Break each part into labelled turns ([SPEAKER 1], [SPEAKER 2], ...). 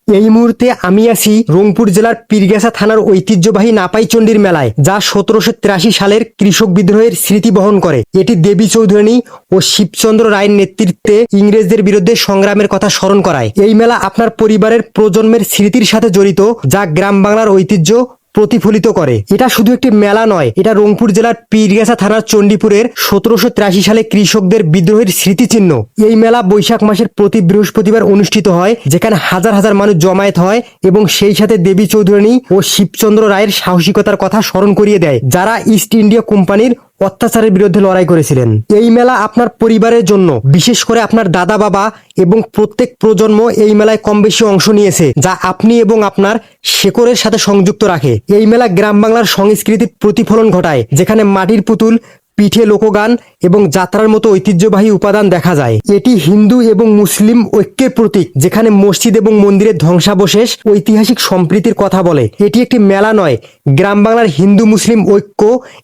[SPEAKER 1] এই মুহূর্তে আমি আছি রংপুর জেলার পীরগাছা থানার ঐতিহ্যবাহী নাপাইচণ্ডীর মেলায়, যা 1783 সালের কৃষক বিদ্রোহের স্মৃতি বহন করে। এটি দেবী চৌধুরানী ও শিবচন্দ্র রায়ের নেতৃত্বে ইংরেজদের বিরুদ্ধে সংগ্রামের কথা স্মরণ করায়। এই মেলা আপনার পরিবারের প্রজন্মের স্মৃতির সাথে জড়িত, যা গ্রাম বাংলার ঐতিহ্য প্রতিফলিত করে। এটা শুধু একটি মেলা নয়, এটা রংপুর জেলার পীরগাছা থানার চণ্ডীপুরের 1783 সালে কৃষকদের বিদ্রোহের স্মৃতিচিহ্ন। এই মেলা বৈশাখ মাসের প্রতি বৃহস্পতিবার অনুষ্ঠিত হয়, যেখানে হাজার হাজার মানুষ জমায়েত হয় এবং সেই সাথে দেবী চৌধুরানী ও শিবচন্দ্র রায়ের সাহসিকতার কথা স্মরণ করিয়ে দেয়, যারা ইস্ট ইন্ডিয়া কোম্পানির অত্যাচারের বিরুদ্ধে লড়াই করেছিলেন। এই মেলা আপনার পরিবারের জন্য, বিশেষ করে আপনার দাদা বাবা এবং প্রত্যেক প্রজন্ম এই মেলায় কম বেশি অংশ নিয়েছে, যা আপনি এবং আপনার শেকড়ের সাথে সংযুক্ত রাখে। এই মেলা গ্রাম বাংলার সংস্কৃতির প্রতিফলন ঘটায়, যেখানে মাটির পুতুল, পিঠে, লোকগান এবং যাত্রার মতো ঐতিহ্যবাহী উপাদান দেখা যায়। এটি হিন্দু এবং মুসলিম ঐক্যের প্রতীক, যেখানে মসজিদ এবং মন্দিরের ধ্বংসাবশেষ ঐতিহাসিক সম্প্রীতির কথা বলে। এটি একটি মেলা নয়, গ্রাম বাংলার হিন্দু মুসলিম ঐক্য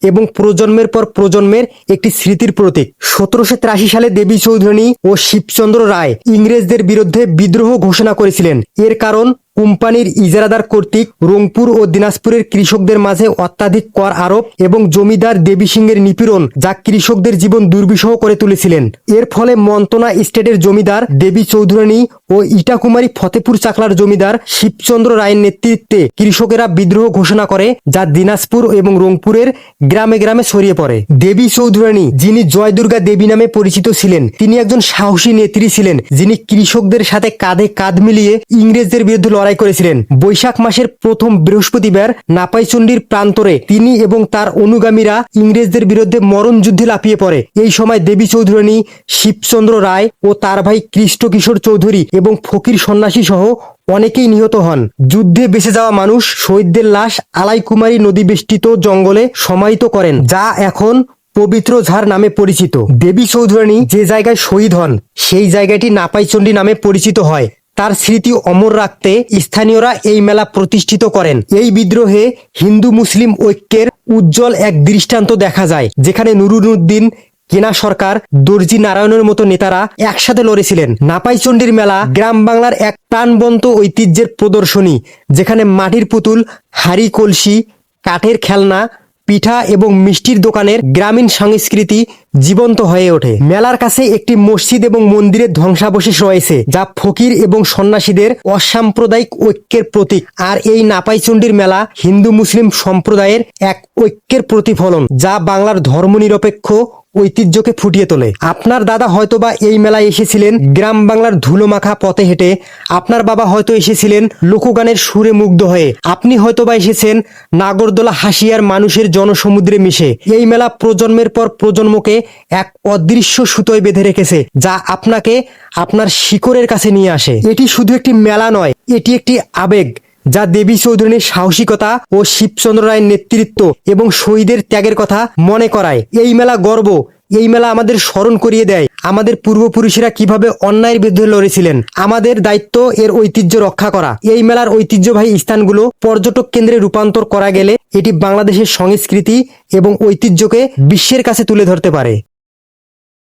[SPEAKER 1] এবং প্রজন্মের পর প্রজন্মের একটি স্মৃতির প্রতীক। 1783 সালে দেবী চৌধুরানী ও শিবচন্দ্র রায় ইংরেজদের বিরুদ্ধে বিদ্রোহ ঘোষণা করেছিলেন। এর কারণ কোম্পানির ইজারাদার কর্তৃক রংপুর ও দিনাজপুরের কৃষকদের মাঝে অত্যাধিক কর আরোপ এবং জমিদার দেবী সিংহের নিপীড়ন, যা কৃষকদের জীবন দুর্বিষহ করে তুলেছিলেন। এর ফলে মন্তনা স্টেটের জমিদার দেবী চৌধুরানী ও ইটাকুমারী ফতেপুর চাকলার জমিদার শিবচন্দ্র রায়ের নেতৃত্বে কৃষকেরা বিদ্রোহ ঘোষণা করে, যা দিনাজপুর এবং রংপুরের গ্রামে গ্রামে ছড়িয়ে পড়ে। দেবী চৌধুরানী, যিনি জয় দুর্গা দেবী নামে পরিচিত ছিলেন, তিনি একজন সাহসী নেত্রী ছিলেন, যিনি কৃষকদের সাথে কাঁধে কাঁধ মিলিয়ে ইংরেজদের বিরুদ্ধে লড়াই করেছিলেন। বৈশাখ মাসের প্রথম বৃহস্পতিবার নাপাইচণ্ডীর প্রান্তরে তিনি এবং তার অনুগামীরা ইংরেজদের বিরুদ্ধে মরণ যুদ্ধে লাফিয়ে পড়ে। এই সময় দেবী চৌধুরানী, শিবচন্দ্র রায় ও তার ভাই কৃষ্ণকিশোর চৌধুরী এবং ফকির সন্ন্যাসী সহ অনেকেই নিহত হন। যুদ্ধে বেঁচে যাওয়া মানুষ শহীদদের লাশ আলাইকুমারী নদী বেষ্টিত জঙ্গলে সমাহিত করেন, যা এখন পবিত্র ঝাড় নামে পরিচিত। দেবী চৌধুরানী যে জায়গায় শহীদ হন, সেই জায়গাটি নাপাইচণ্ডী নামে পরিচিত হয়। তার স্মৃতি অমর রাখতে স্থানীয়রা এই মেলা প্রতিষ্ঠিত করেন। এই বিদ্রোহে হিন্দু মুসলিম ঐক্যের উজ্জ্বল এক দৃষ্টান্ত দেখা যায়, যেখানে নুরুদ্দিন, কেনা সরকার, দর্জি নারায়ণের মতো নেতারা একসাথে লড়েছিলেন। নাপাইচণ্ডীর মেলা গ্রাম বাংলার এক প্রাণবন্ত ঐতিহ্যের প্রদর্শনী, যেখানে মাটির পুতুল, হাড়ি কলসি, কাঠের খেলনা, পিঠা এবং মিষ্টির দোকানের গ্রামীণ সংস্কৃতি জীবন্ত হয়ে ওঠে। মেলার কাছে একটি মসজিদ এবং মন্দিরের ধ্বংসাবশেষ রয়েছে, যা ফকির এবং সন্ন্যাসীদের অসাম্প্রদায়িক ঐক্যের প্রতীক। আর এই নাপাইচণ্ডীর মেলা হিন্দু মুসলিম সম্প্রদায়ের এক ঐক্যের প্রতিফলন, যা বাংলার ধর্মনিরপেক্ষ ঐতিহ্যকে ফুটিয়ে তোলে। আপনার দাদা হয়তোবা এই মেলায় এসেছিলেন গ্রাম বাংলার ধুলোমাখা পথে হেঁটে, আপনার বাবা হয়তো এসেছিলেন লোকগানের সুরে মুগ্ধ হয়ে, আপনি হয়তোবা এসেছেন নাগরদোলা হাসিয়ার মানুষের জনসমুদ্রে মিশে। এই মেলা প্রজন্মের পর প্রজন্মকে এক অদৃশ্য সুতোয় বেঁধে রেখেছে, যা আপনাকে আপনার শিকড়ের কাছে নিয়ে আসে। এটি শুধু একটি মেলা নয়, এটি একটি আবেগ, যা দেবী চৌধুরানীর সাহসিকতা ও শিবচন্দ্র রায়ের নেতৃত্ব এবং শহীদের ত্যাগের কথা মনে করায়। এই মেলা গর্ব, এই মেলা আমাদের স্মরণ করিয়ে দেয় আমাদের পূর্বপুরুষেরা কিভাবে অন্যায়ের বিরুদ্ধে লড়েছিলেন। আমাদের দায়িত্ব এর ঐতিহ্য রক্ষা করা। এই মেলার ঐতিহ্যবাহী স্থানগুলো পর্যটক কেন্দ্রে রূপান্তর করা গেলে এটি বাংলাদেশের সংস্কৃতি এবং ঐতিহ্যকে বিশ্বের কাছে তুলে ধরতে পারে।